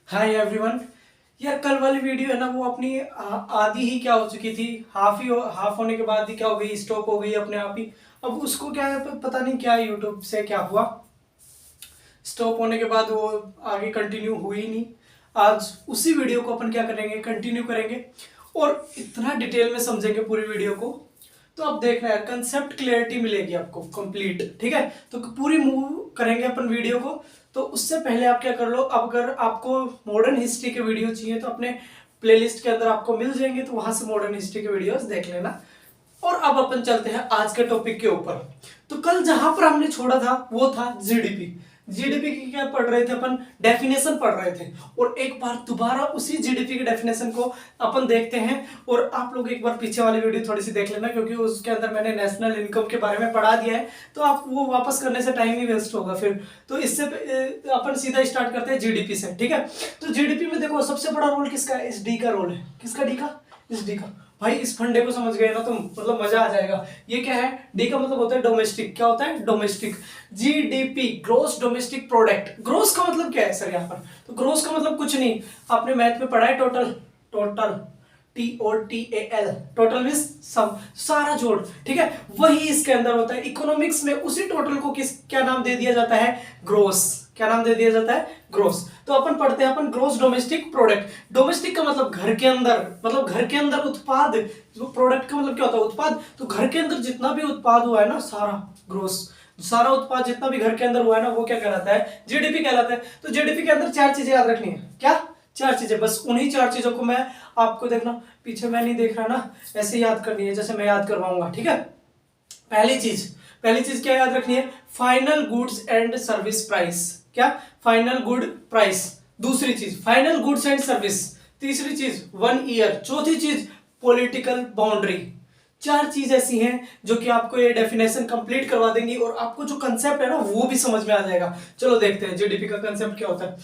Hi everyone. यार कल वाली वीडियो है ना, वो अपनी आधी ही क्या हो चुकी थी। हाफ होने के बाद ही क्या हो गई, स्टॉप हो गई अपने आप ही। अब उसको क्या है, पता नहीं क्या यूट्यूब से क्या हुआ, स्टॉप होने के बाद वो आगे कंटिन्यू हुई ही नहीं। आज उसी वीडियो को अपन क्या करेंगे, कंटिन्यू करेंगे और इतना डिटेल में समझेंगे पूरी वीडियो को। तो अब देखना है, कंसेप्ट क्लियरिटी मिलेगी आपको कंप्लीट। ठीक है, तो पूरी मूव करेंगे अपन वीडियो को। तो उससे पहले आप क्या कर लो, अब अगर आपको मॉडर्न हिस्ट्री के वीडियो चाहिए तो अपने प्लेलिस्ट के अंदर आपको मिल जाएंगे, तो वहां से मॉडर्न हिस्ट्री के वीडियोस देख लेना। और अब अपन चलते हैं आज के टॉपिक के ऊपर। तो कल जहां पर हमने छोड़ा था वो था जीडीपी। जीडीपी की क्या पढ़ रहे थे अपन, डेफिनेशन पढ़ रहे थे। और एक बार दोबारा उसी जीडीपी के डेफिनेशन को अपन देखते हैं। और आप लोग एक बार पीछे वाली वीडियो थोड़ी सी देख लेना, क्योंकि उसके अंदर मैंने नेशनल इनकम के बारे में पढ़ा दिया है। तो आप वो वापस करने से टाइम ही वेस्ट होगा फिर। तो इससे अपन सीधा स्टार्ट करते हैं जीडीपी से। ठीक है, तो जीडीपी में देखो सबसे बड़ा रोल किसका है, इस डी का रोल है। किसका, डी का, इस डी का। भाई इस फंडे को समझ गए ना तुम, मतलब मजा आ जाएगा। ये क्या है, डी का मतलब होता है डोमेस्टिक। क्या होता है, domestic. GDP, gross domestic product. Gross का मतलब क्या है सर यहाँ पर, तो ग्रोस का मतलब कुछ नहीं, आपने मैथ में पढ़ा है total. Total, TOTAL, total means sum, सारा जोड़। ठीक है, वही इसके अंदर होता है। इकोनॉमिक्स में उसी टोटल को क्या नाम दे दिया जाता है, ग्रोस। क्या नाम दे दिया जाता है, ग्रोस। तो अपन पढ़ते हैं अपन ग्रोस डोमेस्टिक प्रोडक्ट। डोमेस्टिक का मतलब घर के अंदर, मतलब घर के अंदर उत्पाद। प्रोडक्ट का मतलब क्या होता है, उत्पाद। तो घर के अंदर जितना भी उत्पाद हुआ है ना, सारा ग्रोस, सारा उत्पाद जितना भी घर के अंदर हुआ है ना, वो क्या कहलाता है, जीडीपी कहलाता है। तो जीडीपी के अंदर चार चीजें याद रखनी है। क्या, चार चीजें, बस उन्हीं चार चीजों को मैं आपको, देखना पीछे मैं नहीं देख रहा ना, ऐसे याद करनी है जैसे मैं याद करवाऊंगा। ठीक है, पहली चीज क्या याद रखनी है, final goods and service price. क्या, फाइनल गुड प्राइस। दूसरी चीज फाइनल गुड्स एंड सर्विस। तीसरी चीज 1 ईयर। चौथी चीज पॉलिटिकल बाउंड्री। चार चीज ऐसी हैं जो कि आपको ये डेफिनेशन कंप्लीट करवा देंगी और आपको जो कंसेप्ट है ना वो भी समझ में आ जाएगा। चलो देखते हैं जीडीपी का कंसेप्ट क्या होता है।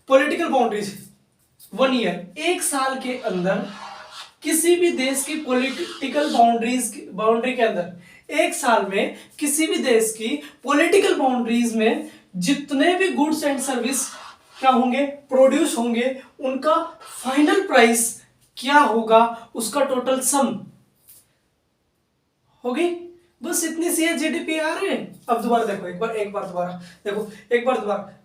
पॉलिटिकल बाउंड्रीज, 1 ईयर, एक साल के अंदर किसी भी देश की पॉलिटिकल बाउंड्री के अंदर, एक साल में किसी भी देश की पॉलिटिकल बाउंड्रीज में जितने भी गुड्स एंड सर्विस क्या होंगे, प्रोड्यूस होंगे, उनका फाइनल प्राइस क्या होगा, उसका टोटल सम होगी। बस इतनी सी है जीडीपी यार। अब दोबारा देखो, एक बार दोबारा देखो, एक बार दोबारा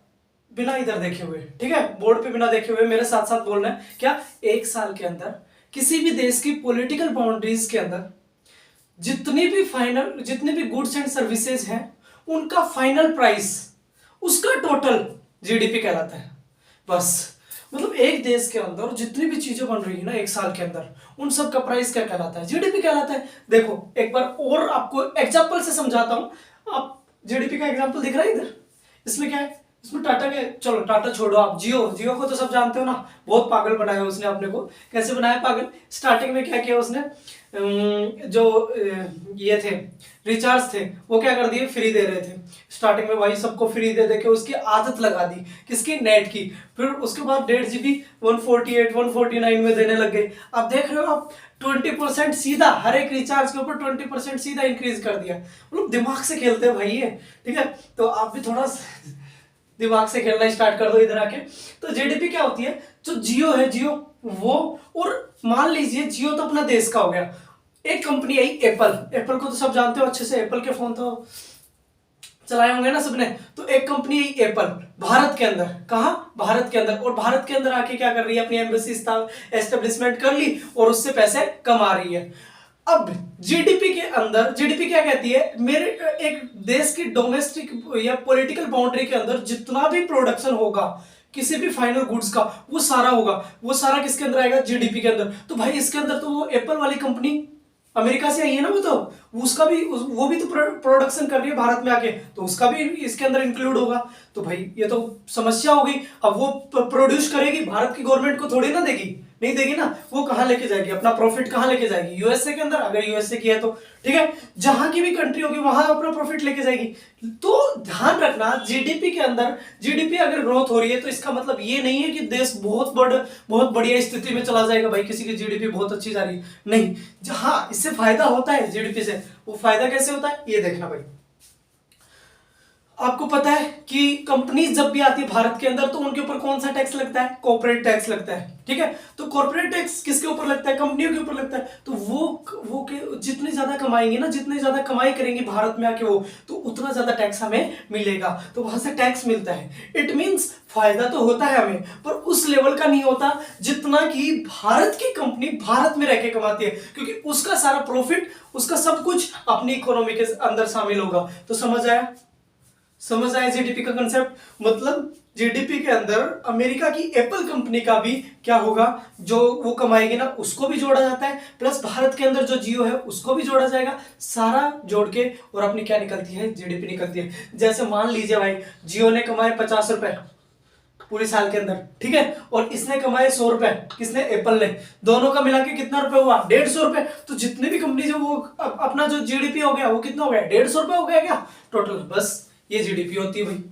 बिना इधर देखे हुए। ठीक है, बोर्ड पे बिना देखे हुए मेरे साथ साथ बोलना है। क्या, एक साल के अंदर किसी भी देश की पॉलिटिकल बाउंड्रीज के अंदर जितनी भी गुड्स एंड सर्विसेज हैं, उनका फाइनल प्राइस, उसका टोटल जीडीपी कहलाता है। बस, मतलब एक देश के अंदर जितनी भी चीजें बन रही है ना एक साल के अंदर, उन सब का प्राइस क्या कहलाता है, जीडीपी कहलाता है। देखो एक बार और आपको एग्जांपल से समझाता हूं। आप जीडीपी का एग्जांपल दिख रहा है इधर, इसमें क्या है, इसमें टाटा के, चलो टाटा छोड़ो, आप जियो को तो सब जानते हो ना, बहुत पागल बनाया उसने अपने को। कैसे बनाया पागल, स्टार्टिंग में क्या किया उसने, जो ये थे रिचार्ज थे, वो क्या कर दिए, फ्री दे रहे थे। स्टार्टिंग में भाई सबको फ्री दे दे के उसकी आदत लगा दी, किसकी, नेट की। फिर उसके बाद 1.5 GB 148 149 में देने लग गए। अब देख रहे हो आप, 20% सीधा हर एक रिचार्ज के ऊपर 20% सीधा इंक्रीज कर दिया। मतलब दिमाग से खेलते हैं भाई ये। ठीक है, तो आप भी थोड़ा दिमाग से खेलना स्टार्ट कर दो इधर आके। तो जीडीपी क्या होती है, जो जियो है, जियो वो, और मान लीजिए जियो तो अपना देश का हो गया। एक कंपनी आई एप्पल, एप्पल को तो सब जानते हो अच्छे से, एप्पल के फोन तो चलाए होंगे ना सबने। तो एक कंपनी आई एप्पल भारत के अंदर, कहा, भारत के अंदर, और भारत के अंदर आके क्या कर रही है, अपनी एम्बेसी एस्टेब्लिशमेंट कर ली और उससे पैसे कमा रही है। अब जीडीपी के अंदर, जीडीपी क्या कहती है, मेरे एक देश की डोमेस्टिक या पॉलिटिकल बाउंड्री के अंदर जितना भी प्रोडक्शन होगा किसी भी फाइनल गुड्स का, वो सारा होगा, वो सारा किसके अंदर आएगा, जीडीपी के अंदर। तो भाई इसके अंदर तो वो एप्पल वाली कंपनी अमेरिका से आई है ना, वो तो उसका भी, वो भी तो प्रोडक्शन कर रही है भारत में आके, तो उसका भी इसके अंदर इंक्लूड होगा। तो भाई ये तो समस्या हो गई। अब वो प्रोड्यूस करेगी, भारत की गवर्नमेंट को थोड़ी ना देगी, नहीं देगी ना। वो कहां लेके जाएगी अपना प्रॉफिट, कहां लेके जाएगी, यूएसए के अंदर, अगर यूएसए की है तो। ठीक है, जहां की भी कंट्री होगी वहां अपना प्रॉफिट लेके जाएगी। तो ध्यान रखना, जीडीपी के अंदर, जीडीपी अगर ग्रोथ हो रही है तो इसका मतलब ये नहीं है कि देश बहुत बढ़िया स्थिति में चला जाएगा। भाई किसी की जीडीपी बहुत अच्छी जा रही है, नहीं। जहां इससे फायदा होता है जीडीपी से, वो फायदा कैसे होता है ये देखना भाई। आपको पता है कि कंपनीज जब भी आती है भारत के अंदर तो उनके ऊपर कौन सा टैक्स लगता है? कॉर्पोरेट टैक्स लगता है, ठीक है। तो कॉर्पोरेट टैक्स किसके ऊपर लगता है? कंपनियों के ऊपर लगता है। तो वो के जितनी ज्यादा कमाएंगे ना, जितनी ज्यादा कमाई करेंगे भारत में आके वो, तो उतना ज्यादा टैक्स हमें मिलेगा, तो वहां से टैक्स मिलता है। इट मींस फायदा तो होता है हमें, पर उस लेवल का नहीं होता जितना कि भारत की कंपनी भारत में रह के कमाती है, क्योंकि उसका सारा प्रॉफिट, उसका सब कुछ अपनी इकोनॉमी के अंदर शामिल होगा। तो समझ आया? समझ आया जीडीपी का कंसेप्ट? मतलब जीडीपी के अंदर अमेरिका की एप्पल कंपनी का भी क्या होगा, जो वो कमाएगी ना उसको भी जोड़ा जाता है, प्लस भारत के अंदर जो जियो है उसको भी जोड़ा जाएगा, सारा जोड़ के और अपनी क्या निकलती है? जीडीपी निकलती है। जैसे मान लीजिए भाई जियो ने कमाए 50 रुपए पूरे साल के अंदर, ठीक है, और इसने कमाए 100 रुपए, किसने? एप्पल ने। दोनों का मिला के कितना रुपए हुआ? 150 रुपए। तो जितने भी कंपनी जो वो अपना जो जीडीपी हो गया वो कितना हो गया? 150 रुपए हो गया क्या टोटल? बस ये जीडीपी होती है भाई।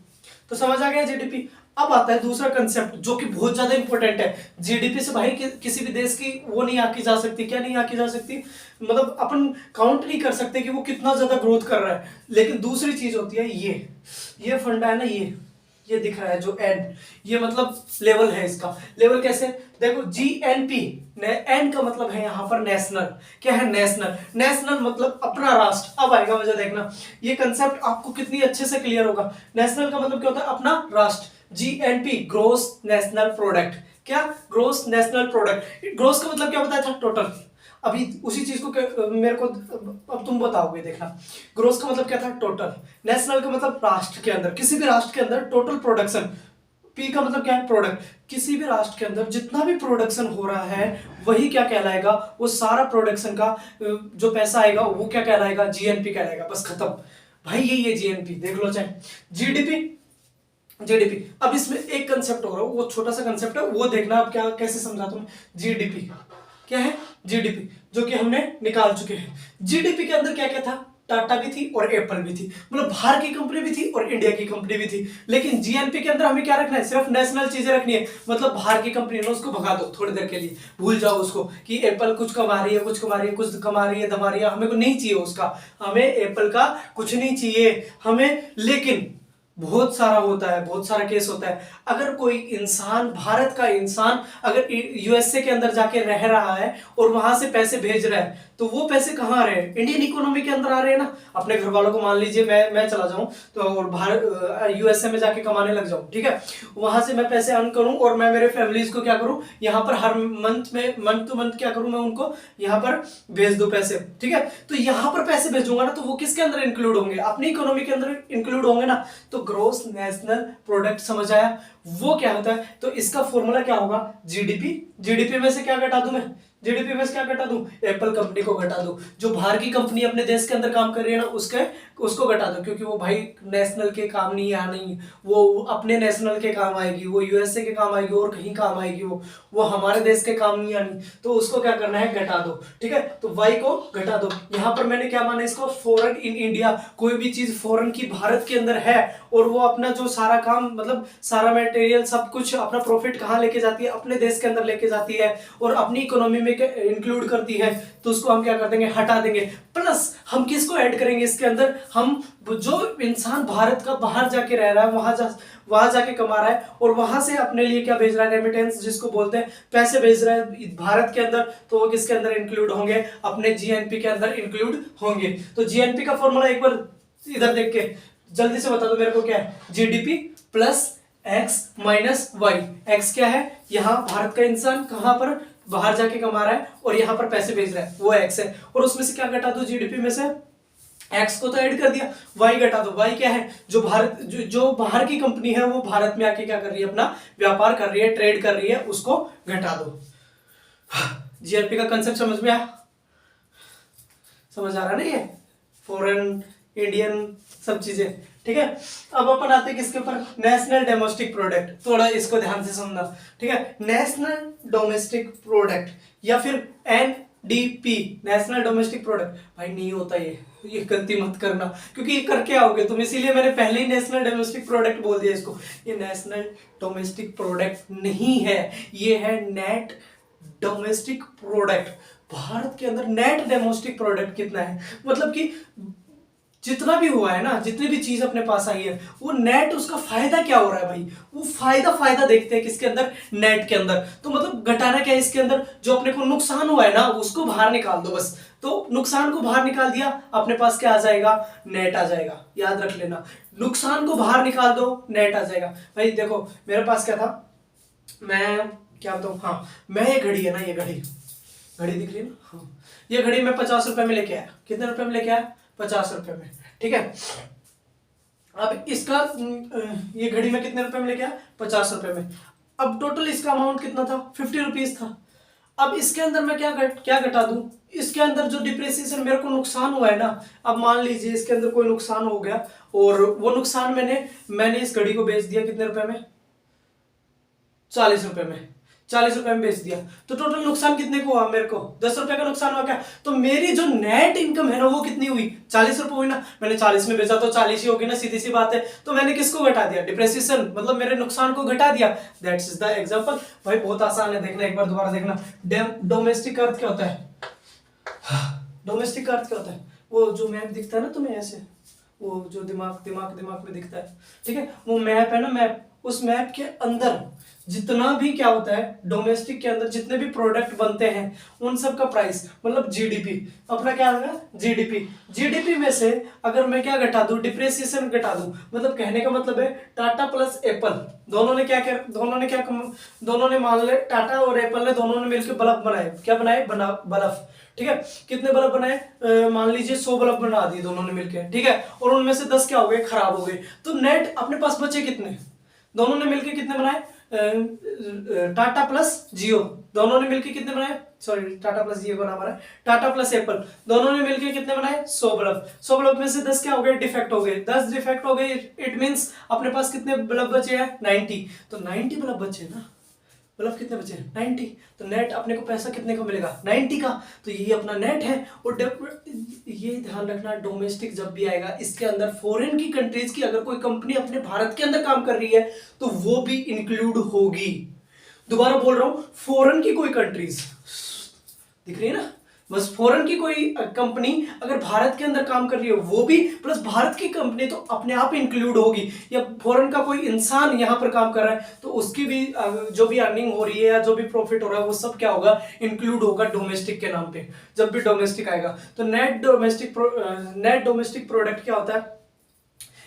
तो समझ आ गया जीडीपी। अब आता है दूसरा कंसेप्ट जो कि बहुत ज्यादा इंपॉर्टेंट है। जीडीपी से भाई किसी भी देश की वो नहीं आकी जा सकती, क्या नहीं आकी जा सकती, मतलब अपन काउंट नहीं कर सकते कि वो कितना ज्यादा ग्रोथ कर रहा है। लेकिन दूसरी चीज होती है ये फंडा है ना, ये दिख रहा है जो एन, ये मतलब लेवल है इसका। लेवल कैसे? देखो जीएनपी, एन का मतलब है यहां पर नेशनल। क्या है? नेशनल। नेशनल मतलब अपना राष्ट्र। अब आएगा मुझे देखना, ये कंसेप्ट आपको कितनी अच्छे से क्लियर होगा। नेशनल का मतलब क्या होता है? अपना राष्ट्र। GNP gross national product. क्या? Gross national product. ग्रोस का मतलब क्या बताया था? टोटल। अभी उसी चीज को मेरे को अब तुम बताओगे, देखना। ग्रोस का मतलब क्या था? टोटल। नेशनल का मतलब राष्ट्र के अंदर, किसी भी राष्ट्र के अंदर टोटल प्रोडक्शन। पी का मतलब क्या है? प्रोडक्ट। किसी भी राष्ट्र के अंदर जितना भी प्रोडक्शन हो रहा है वही क्या कहलाएगा? वो सारा प्रोडक्शन का जो पैसा आएगा वो क्या कहलाएगा? जीएनपी कहलाएगा। बस खत्म भाई, ये जीएनपी देख लो चाहे। GDP, GDP. अब इसमें एक कंसेप्ट हो रहा है, वो छोटा सा कंसेप्ट है, वो देखना अब क्या कैसे समझाता हूं। जीडीपी क्या है? जीडीपी जो कि हमने निकाल चुके हैं। जीडीपी के अंदर क्या क्या था? टाटा भी थी और एप्पल भी थी, मतलब बाहर की कंपनी भी थी और इंडिया की कंपनी भी थी। लेकिन जीएनपी के अंदर हमें क्या रखना है? सिर्फ नेशनल चीजें रखनी है। मतलब बाहर की कंपनी है उसको भगा दो थोड़ी देर के लिए, भूल जाओ उसको कि एप्पल कुछ कमा रही है, कुछ कमा रही है, कुछ कमा रही है, दमा रही है, हमें को नहीं चाहिए उसका। हमें एप्पल का कुछ नहीं चाहिए हमें। लेकिन बहुत सारा होता है, बहुत सारा केस होता है। अगर कोई इंसान, भारत का इंसान अगर यूएसए के अंदर जाके रह रहा है और वहां से पैसे भेज रहा है, तो वो पैसे कहाँ आ रहे हैं? इंडियन इकोनॉमी के अंदर आ रहे हैं ना। अपने घर वालों को मान लीजिए मैं चला जाऊं तो और भारत यूएसए में जाके कमाने लग जाऊं, ठीक है, वहां से मैं पैसे अर्न करूं और मैं मेरे फैमिलीज को क्या करूं, यहाँ पर हर मंथ टू मंथ क्या करूं, मैं उनको यहाँ पर भेज दूं पैसे, ठीक है। तो यहाँ पर पैसे भेजूंगा ना तो वो किसके अंदर इंक्लूड होंगे? अपनी इकोनॉमी के अंदर इंक्लूड होंगे ना। तो ग्रोस नेशनल प्रोडक्ट, समझ आया? वो क्या होता है? तो इसका फॉर्मूला क्या होगा? जीडीपी। जीडीपी में से क्या घटा दूं मैं? जीडीपी में से क्या घटा दूं? एप्पल कंपनी को घटा दूं। जो बाहर की कंपनी अपने देश के अंदर काम कर रही है ना उसको घटा दो, क्योंकि वो भाई नेशनल के काम नहीं आ नहीं, वो अपने नेशनल के काम आएगी, वो यूएसए के काम आएगी और कहीं काम आएगी, वो हमारे देश के काम नहीं आनी। तो उसको क्या करना है? घटा दो, ठीक है। तो वाई को घटा दो। यहां पर मैंने क्या माना इसको? Foreign in India. कोई भी चीज फॉरेन की भारत के अंदर है और वो अपना जो सारा काम, मतलब सारा मटेरियल सब कुछ, अपना प्रॉफिट कहाँ लेके जाती है? अपने देश के अंदर लेके जाती है और अपनी इकोनॉमी में इंक्लूड करती है, तो उसको हम क्या कर देंगे? हटा देंगे। प्लस हम किसको ऐड करेंगे इसके अंदर? हम जो इंसान भारत का बाहर जाके रह रहा है, वहां जाके कमा रहा है और वहां से अपने लिए क्या भेज रहा है? रेमिटेंस जिसको बोलते हैं, पैसे भेज रहा है भारत के अंदर, तो वो किसके अंदर इंक्लूड होंगे? अपने जीएनपी के अंदर इंक्लूड होंगे। तो जीएनपी का फॉर्मूला एक बार इधर देख के जल्दी से बता दो मेरे को, क्या है? GDP plus X minus Y. X क्या है? यहाँ भारत का इंसान कहां पर बाहर जाके कमा रहा है और यहाँ पर पैसे भेज रहा है, वो एक्स है। और उसमें से क्या घटा दो? जीडीपी में से एक्स को तो ऐड कर दिया, वाई घटा दो। वाई क्या है? जो बाहर की कंपनी है वो भारत में आके क्या कर रही है? अपना व्यापार कर रही है, ट्रेड कर रही है, उसको घटा दो। जीएनपी का कंसेप्ट समझ में आया? समझ आ रहा नहीं है? फॉरेन, इंडियन, सब चीजें, ठीक है। अब अपन आते हैं किसके ऊपर? National domestic product. थोड़ा इसको ध्यान से समझना, ठीक है। नेशनल डोमेस्टिक प्रोडक्ट या फिर एनडीपी, नेशनल डोमेस्टिक प्रोडक्ट। भाई नहीं होता ये गलती मत करना, क्योंकि ये करके आओगे तुम, इसीलिए मैंने पहले ही नेशनल डोमेस्टिक प्रोडक्ट बोल दिया इसको। ये नेशनल डोमेस्टिक प्रोडक्ट नहीं है, ये है नेट डोमेस्टिक प्रोडक्ट। भारत के अंदर नेट डोमेस्टिक प्रोडक्ट कितना है? मतलब कि जितना भी हुआ है ना, जितनी भी चीज अपने पास आई है, वो नेट उसका फायदा क्या हो रहा है भाई, वो फायदा देखते हैं किसके अंदर, नेट के अंदर। तो मतलब घटाना क्या है इसके अंदर, जो अपने को नुकसान हुआ है ना उसको बाहर निकाल दो बस। तो नुकसान को बाहर निकाल दिया, अपने पास क्या आ जाएगा, नेट आ जाएगा। याद रख लेना, नुकसान को बाहर निकाल दो, नेट आ जाएगा। भाई देखो मेरे पास क्या था, मैं क्या बताऊं, हाँ मैं ये घड़ी है ना, ये घड़ी दिख रही है ना, हाँ ये घड़ी मैं 50 रुपए में लेके आया। कितने रुपए में लेके आया, 50 रुपए में, ठीक है। अब इसका ये घड़ी मैं कितने रुपए में लेके आया, 50 रुपए में। अब टोटल इसका अमाउंट कितना था, 50 रुपीज था। अब इसके अंदर मैं क्या घटा दूं, इसके अंदर जो डिप्रिसिएशन मेरे को नुकसान हुआ है ना, अब मान लीजिए इसके अंदर कोई नुकसान हो गया, और वो नुकसान मैंने इस घड़ी को बेच दिया कितने रुपए में, 40 रुपए में, 40 रुपए में बेच दिया। तो टोटल नुकसान कितने को हुआ, मेरे को 10 रुपए का नुकसान हुआ क्या। तो मेरी जो नेट इनकम है ना वो कितनी हुई, 40 रुपए हुई ना। मैंने 40 में बेचा तो 40 ही होगी ना, सीधी सी बात है। तो मैंने किसको घटा दिया, डिप्रेसिएशन, मतलब मेरे नुकसान को घटा दिया। That's is the example. भाई बहुत आसान है, देखना एक बार दोबारा देखना। डोमेस्टिक अर्थ क्या होता है, डोमेस्टिक अर्थ क्या होता है, वो जो मैप दिखता है ना तुम्हें ऐसे, वो जो दिमाग में दिखता है, ठीक है, वो मैप है ना, मैप, उस मैप के अंदर जितना भी क्या होता है, डोमेस्टिक के अंदर जितने भी प्रोडक्ट बनते हैं उन सब का प्राइस, मतलब जीडीपी, अपना क्या होगा, जीडीपी में से अगर मैं क्या घटा दूं, डिप्रेसिएशन घटा दूं, मतलब कहने का मतलब है टाटा प्लस एप्पल दोनों ने मान ले, टाटा और एप्पल ने दोनों ने मिलकर बल्ब बनाए, क्या बनाए, बल्ब, ठीक है। कितने बल्ब बनाए, मान लीजिए 100 बल्ब बना दिए दोनों ने मिलकर, ठीक है, और उनमें से 10 क्या हो गए, खराब हो गए। तो नेट अपने पास बचे कितने, दोनों ने मिलकर कितने बनाए, टाटा प्लस जियो दोनों ने मिलकर कितने बनाए, सॉरी टाटा प्लस जियो बना हमारा, टाटा प्लस एप्पल दोनों ने मिलकर कितने बनाए, 100 बल्ब। 100 बल्ब में से 10 क्या हो गए, डिफेक्ट हो गए, 10 डिफेक्ट हो गए। इट मींस अपने पास कितने बल्ब बचे हैं, 90। तो 90 बल्ब बचे ना, बल्ब कितने बचे, 90। तो नेट अपने को पैसा कितने का मिलेगा, 90 का। तो ये अपना नेट है। और ये ध्यान रखना, डोमेस्टिक जब भी आएगा इसके अंदर फॉरेन की कंट्रीज की अगर कोई कंपनी अपने भारत के अंदर काम कर रही है तो वो भी इंक्लूड होगी। दोबारा बोल रहा हूं, फॉरेन की कोई कंट्रीज दिख रही है ना, बस फॉरेन की कोई कंपनी अगर भारत के अंदर काम कर रही है वो भी, प्लस भारत की कंपनी तो अपने आप इंक्लूड होगी। या फॉरेन का कोई इंसान यहां पर काम कर रहा है तो उसकी भी जो भी अर्निंग हो रही है या जो भी प्रॉफिट हो रहा है वो सब क्या होगा, इंक्लूड होगा डोमेस्टिक के नाम पे। जब भी डोमेस्टिक आएगा तो नेट डोमेस्टिक प्रोडक्ट क्या होता है,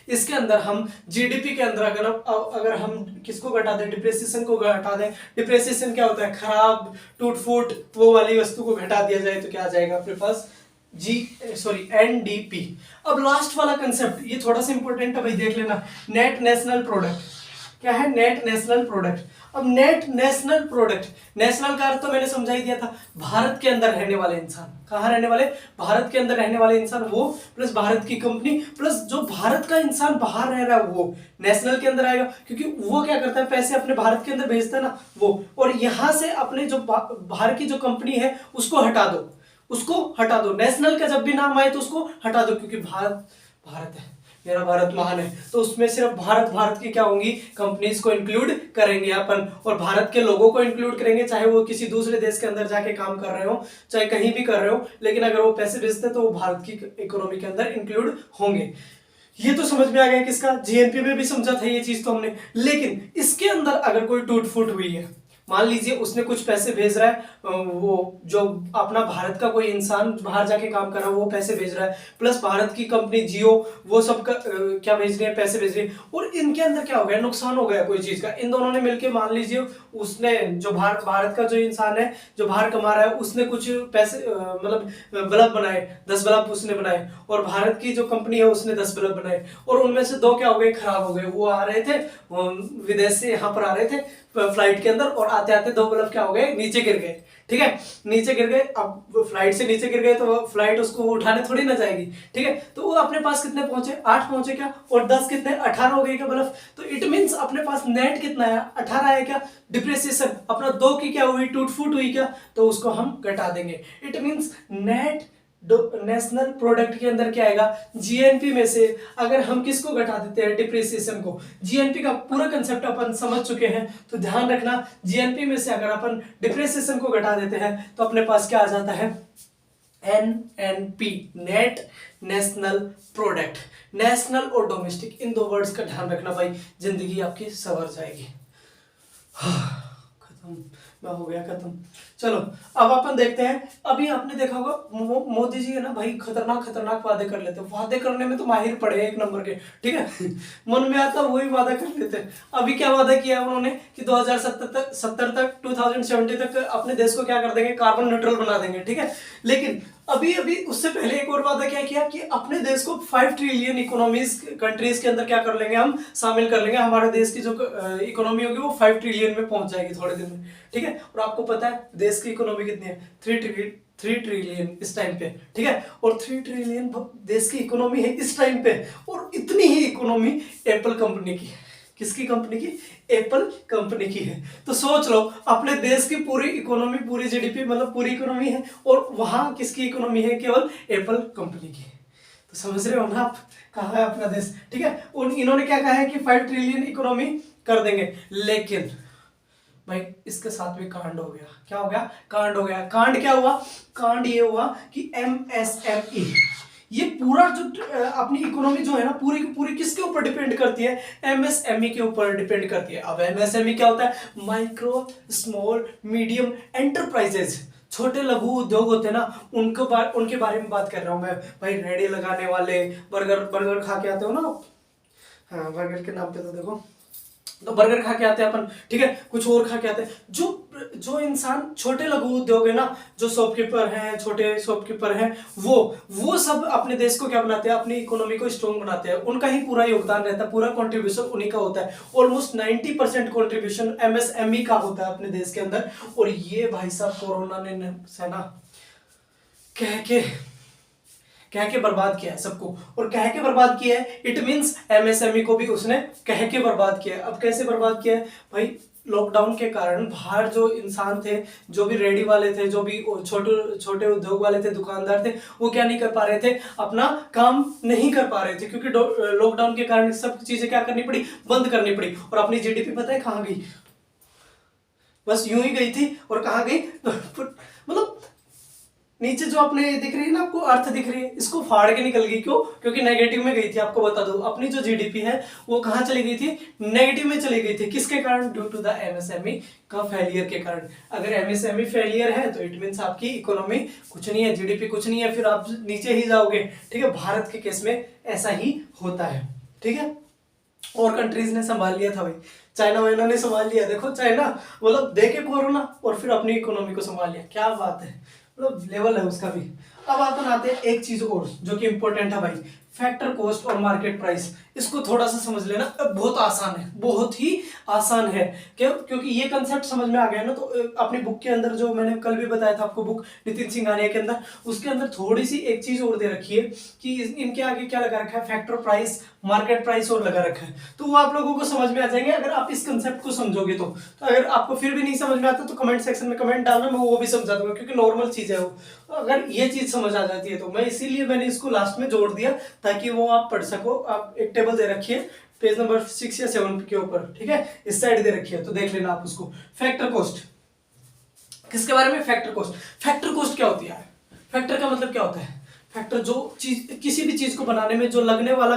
इसके अंदर हम जीडीपी के अंदर अगर हम किसको घटा दें, डिप्रेसिएशन को घटा दें। डिप्रेसिएशन क्या होता है, खराब, टूट फूट, वो वाली वस्तु को घटा दिया जाए तो क्या आ जाएगा अपने पास, एनडीपी। अब लास्ट वाला कंसेप्ट ये थोड़ा सा इंपॉर्टेंट है भाई, देख लेना। नेट नेशनल प्रोडक्ट क्या है, नेट नेशनल प्रोडक्ट। अब नेट नेशनल प्रोडक्ट, नेशनल का अर्थ तो मैंने समझा ही दिया था, भारत के अंदर रहने वाले इंसान। कहाँ रहने वाले, भारत के अंदर रहने वाले इंसान वो, प्लस भारत की कंपनी, प्लस जो भारत का इंसान बाहर रह रहा है वो नेशनल के अंदर आएगा। क्योंकि वो क्या करता है, पैसे अपने भारत के अंदर भेजता है ना वो, और यहां से अपने जो बाहर की जो कंपनी है उसको हटा दो। नेशनल का जब भी नाम आए तो उसको हटा दो, क्योंकि भारत है, मेरा भारत महान है, तो उसमें सिर्फ भारत की क्या होंगी, कंपनीज को इंक्लूड करेंगे अपन, और भारत के लोगों को इंक्लूड करेंगे, चाहे वो किसी दूसरे देश के अंदर जाके काम कर रहे हो, चाहे कहीं भी कर रहे हो, लेकिन अगर वो पैसे भेजते हैं तो वो भारत की इकोनॉमी के अंदर इंक्लूड होंगे। ये तो समझ में आ गया किसका, जीएनपी में भी समझा था ये चीज तो हमने। लेकिन इसके अंदर अगर कोई टूट फूट हुई है, मान लीजिए उसने कुछ पैसे भेज रहा है, वो जो अपना भारत का कोई इंसान बाहर जाके काम कर रहा है वो पैसे भेज रहा है, प्लस भारत की कंपनी जियो वो सब का क्या भेज रही है, पैसे भेज रही है, और इनके अंदर क्या हो गया, नुकसान हो गया कोई चीज का। इन दोनों ने मिलकर, मान लीजिए उसने जो भारत का जो इंसान है जो बाहर कमा रहा है उसने कुछ पैसे मतलब बल्ब बनाए, 10 बल्ब उसने बनाए, और भारत की जो कंपनी है उसने 10 बल्ब बनाए, और उनमें से 2 क्या हो गए, खराब हो गए। वो आ रहे थे विदेश से, यहाँ पर आ रहे थे फ्लाइट के अंदर, और आते आते 2 बल्ब क्या हो गए, नीचे गिर गए। ठीक है, नीचे गिर गए। अब फ्लाइट से नीचे गिर गए तो फ्लाइट उसको उठाने थोड़ी ना जाएगी। ठीक है, तो वो अपने पास कितने पहुंचे, 8 पहुंचे क्या, और 10 कितने, 18 हो गए क्या बल्ब। तो इट मींस अपने पास नेट कितना है, 18 है क्या। डिप्रिसिएशन अपना 2 की क्या हुई, टूट फूट हुई क्या, तो उसको हम घटा देंगे। It means net national product के अंदर क्या आएगा, जीएनपी में से अगर हम किसको घटा देते हैं, डिप्रिसिएशन को। जीएनपी का पूरा कंसेप्ट अपन समझ चुके हैं, तो ध्यान रखना, जीएनपी में से अगर अपन डिप्रिसिएशन को घटा देते हैं तो अपने पास क्या आ जाता है, NNP, net national product. National और डोमेस्टिक, इन दो वर्ड्स का ध्यान रखना भाई, जिंदगी आपकी संवर जाएगी। खत्म, मैं हो गया खत्म। चलो अब अपन देखते हैं। अभी आपने देखा होगा मोदी जी है ना भाई, खतरनाक खतरनाक वादे कर लेते हैं, वादे करने में तो माहिर पड़े हैं एक नंबर के, ठीक है। मन में आता वही वादा कर लेते हैं। अभी क्या वादा किया है उन्होंने कि 2070 तक अपने देश को क्या कर देंगे, कार्बन न्यूट्रल बना देंगे, ठीक है। लेकिन अभी अभी उससे पहले एक और वादा क्या किया कि अपने देश को 5 ट्रिलियन इकोनॉमीज कंट्रीज के अंदर क्या कर लेंगे, हम शामिल कर लेंगे। हमारे देश की जो इकोनॉमी होगी वो 5 ट्रिलियन में पहुंच जाएगी थोड़े दिन में, ठीक है। और आपको पता है देश की इकोनॉमी कितनी है, 3 ट्रिलियन इस टाइम पे, ठीक है। और 3 ट्रिलियन देश की इकोनॉमी है इस टाइम पे, और इतनी ही इकोनॉमी एप्पल कंपनी की है। किसकी कंपनी की? एप्पल कंपनी की है। तो सोच लो अपने देश की पूरी इकोनॉमी, पूरी जीडीपी मतलब पूरी इकोनॉमी है, और वहां किसकी इकोनॉमी है? केवल एप्पल कंपनी की। तो समझ रहे हो ना आप कहाँ है अपना देश, ठीक है। और इन्होंने क्या कहा है कि 5 ट्रिलियन इकोनॉमी कर देंगे। लेकिन भाई इसके साथ भी कांड हो गया। क्या हो गया? कांड हो गया। कांड क्या हुआ? कांड ये हुआ कि एमएसएमई, ये पूरा जो अपनी इकोनॉमी जो है ना पूरी की पूरी किसके ऊपर डिपेंड करती है? एमएसएमई के ऊपर डिपेंड करती है। अब एमएसएमई क्या होता है? माइक्रो स्मॉल मीडियम एंटरप्राइजेज, छोटे लघु उद्योग होते हैं ना, उनके बारे में बात कर रहा हूं मैं भाई। रेडी लगाने वाले, बर्गर बर्गर खा के आते हो ना, हाँ बर्गर के नाम पे तो देखो, तो बर्गर खा के आते हैं अपन, ठीक है, कुछ और खा के आते हैं। जो जो इंसान छोटे लघु उद्योग है ना, जो शॉपकीपर हैं, छोटे शॉपकीपर हैं, वो सब अपने देश को क्या बनाते हैं? अपनी इकोनॉमी को स्ट्रॉन्ग बनाते हैं। उनका ही पूरा योगदान रहता है, पूरा कंट्रीब्यूशन उन्हीं का होता है। ऑलमोस्ट 90% कंट्रीब्यूशन एमएसएमई का होता है अपने देश के अंदर। और ये भाई साहब कोरोना ने से ना कह के बर्बाद किया है सबको, और कह के बर्बाद किया है, इट मींस एमएसएमई को भी उसने कह के बर्बाद किया है। अब कैसे बर्बाद किया है भाई? लॉकडाउन के कारण बाहर जो इंसान थे, जो भी रेडी वाले थे, जो भी छोटे छोटे उद्योग वाले थे, दुकानदार थे, वो क्या नहीं कर पा रहे थे? अपना काम नहीं कर पा रहे थे, क्योंकि लॉकडाउन के कारण सब चीजें क्या करनी पड़ी? बंद करनी पड़ी। और अपनी जीडीपी पता है कहाँ गई? बस यूं ही गई थी। और कहाँ गई? मतलब नीचे जो अपने दिख रही है ना आपको, अर्थ दिख रही है, इसको फाड़ के निकल गई। क्यों? क्योंकि नेगेटिव में गई थी। आपको बता दो अपनी जो जीडीपी है वो कहाँ चली गई थी? नेगेटिव में चली गई थी। किसके कारण? ड्यू टू द एमएसएमई का फेलियर के कारण। अगर एमएसएमई फेलियर है तो इट मींस आपकी इकोनॉमी कुछ नहीं है, जीडीपी कुछ नहीं है, फिर आप नीचे ही जाओगे, ठीक है। भारत के केस में ऐसा ही होता है, ठीक है। और कंट्रीज ने संभाल लिया था भाई, चाइना वाइना ने संभाल लिया। देखो चाइना मतलब देखे कोरोना और फिर अपनी इकोनॉमी को संभाल लिया। क्या बात है, मतलब लेवल है उसका भी। अब अपन आते हैं एक चीज और जो कि इंपॉर्टेंट है भाई, फैक्टर कॉस्ट और मार्केट प्राइस। इसको थोड़ा सा समझ लेना, बहुत आसान है, बहुत ही आसान है। क्यों? क्योंकि ये कंसेप्ट समझ में आ गया ना, तो अपनी बुक के अंदर जो मैंने कल भी बताया था आपको, बुक नितिन सिंघानिया के अंदर, उसके अंदर थोड़ी सी एक चीज और दे रखी है कि इनके आगे क्या लगा रखा है? फैक्टर प्राइस, मार्केट प्राइस और लगा रखा है। तो वो आप लोगों को समझ में आ जाएंगे अगर आप इस कंसेप्ट को समझोगे तो। अगर आपको फिर भी नहीं समझ में आता तो कमेंट सेक्शन में कमेंट डालना, मैं वो भी समझा दूंगा, क्योंकि नॉर्मल चीज है वो। अगर ये चीज समझ आ जाती है तो मैं इसीलिए मैंने इसको लास्ट में जोड़ दिया, ताकि वो आप पढ़ सको। आप एक टेबल दे रखी है पेज नंबर 6 या 7 के ऊपर, ठीक है, इस साइड दे रखी है, तो देख लेना आप उसको। फैक्टर कॉस्ट किसके बारे में? Factor cost. फैक्टर कॉस्ट क्या होती है? फैक्टर का मतलब क्या होता है? फैक्टर जो चीज, किसी भी चीज को बनाने में जो लगने वाला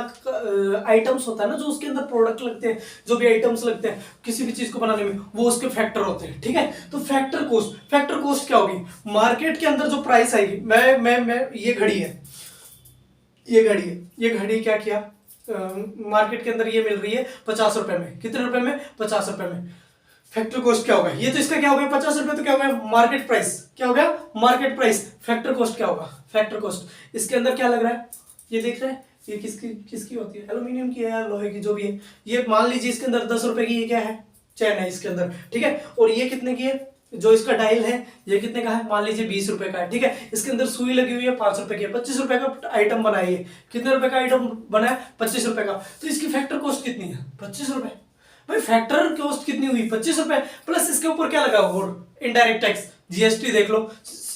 आइटम्स होता है ना, जो उसके अंदर प्रोडक्ट लगते हैं, जो भी आइटम्स लगते हैं किसी भी चीज को बनाने में, वो उसके फैक्टर होते हैं, ठीक है। तो फैक्टर कॉस्ट क्या होगी? मार्केट के अंदर जो प्राइस आएगी, मैं ये घड़ी है, ये घड़ी क्या किया, मार्केट के अंदर ये मिल रही है 50 रुपए में। कितने रुपए में? 50 रुपए में। फैक्टर कॉस्ट क्या होगा? ये तो इसका क्या हो गया 50 रुपए, तो क्या हो गया? Market price. क्या हो गया? Market price. फैक्टर कॉस्ट क्या होगा? फैक्टर कॉस्ट इसके अंदर क्या लग रहा है? ये देख रहे हैं, ये किसकी होती है? एल्यूमिनियम की है या लोहे की, जो भी है। ये मान लीजिए इसके अंदर 10 रुपए की ये क्या है? चैन है इसके अंदर, ठीक है। और ये कितने की है? जो इसका डायल है ये कितने का है? मान लीजिए 20 रुपए का है, ठीक है। इसके अंदर सुई लगी हुई है 5 रुपए की, 25 रुपए का आइटम बनाइए। कितने रुपए का आइटम बना है? 25 रुपए का। तो इसकी फैक्टर कॉस्ट कितनी है? 25 रुपए। भाई फैक्टर कॉस्ट कितनी हुई? 25 रुपए, प्लस इसके ऊपर क्या लगा? और इनडायरेक्ट टैक्स, जीएसटी देख लो।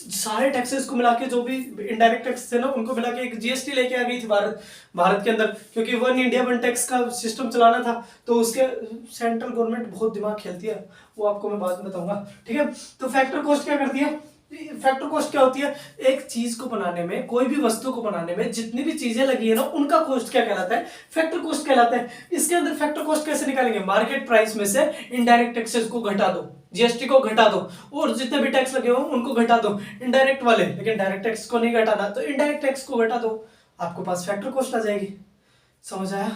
सारे टैक्सेस को मिला के, जो भी इनडायरेक्ट टैक्स थे ना, उनको मिला के एक जीएसटी लेके आ गई थी भारत के अंदर, क्योंकि वन इंडिया वन टैक्स का सिस्टम चलाना था। तो उसके सेंट्रल गवर्नमेंट बहुत दिमाग खेलती है, वो आपको मैं बाद में बताऊंगा, ठीक है। तो फैक्टर कॉस्ट क्या करती है? फैक्टर कॉस्ट क्या होती है? एक चीज को बनाने में, कोई भी वस्तु को बनाने में जितनी भी चीजें लगी है ना, उनका कॉस्ट क्या कहलाता है? फैक्टर कॉस्ट कहलाता है। इसके अंदर फैक्टर कॉस्ट कैसे निकालेंगे? मार्केट प्राइस में से इनडायरेक्ट टैक्सेस को घटा दो, जीएसटी को घटा दो, और जितने भी टैक्स लगे हो उनको घटा दो, इनडायरेक्ट वाले, लेकिन डायरेक्ट टैक्स को नहीं घटाना, तो इनडायरेक्ट टैक्स को घटा दो, आपको पास फैक्टर कॉस्ट आ जाएगी। समझ आया?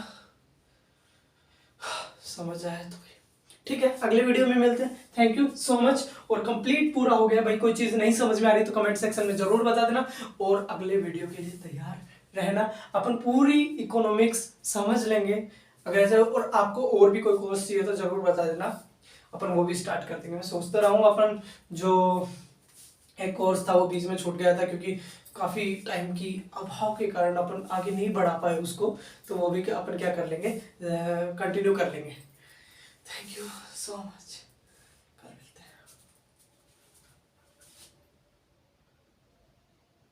समझ आया तो ठीक है, अगले वीडियो में मिलते हैं। Thank you so much. और कंप्लीट पूरा हो गया भाई, कोई चीज नहीं समझ में आ रही तो कमेंट सेक्शन में जरूर बता देना, और अगले वीडियो के लिए तैयार रहना। अपन पूरी इकोनॉमिक्स समझ लेंगे अगर ऐसा, और आपको और भी कोई कोर्स चाहिए तो जरूर बता देना, अपन वो भी स्टार्ट कर देंगे। मैं सोचता रहा हूँ अपन जो एक कोर्स था वो बीच में छूट गया था, क्योंकि काफ़ी टाइम की अभाव के कारण अपन आगे नहीं बढ़ा पाए उसको, तो वो भी अपन क्या कर लेंगे, कंटिन्यू कर लेंगे। Thank you so much.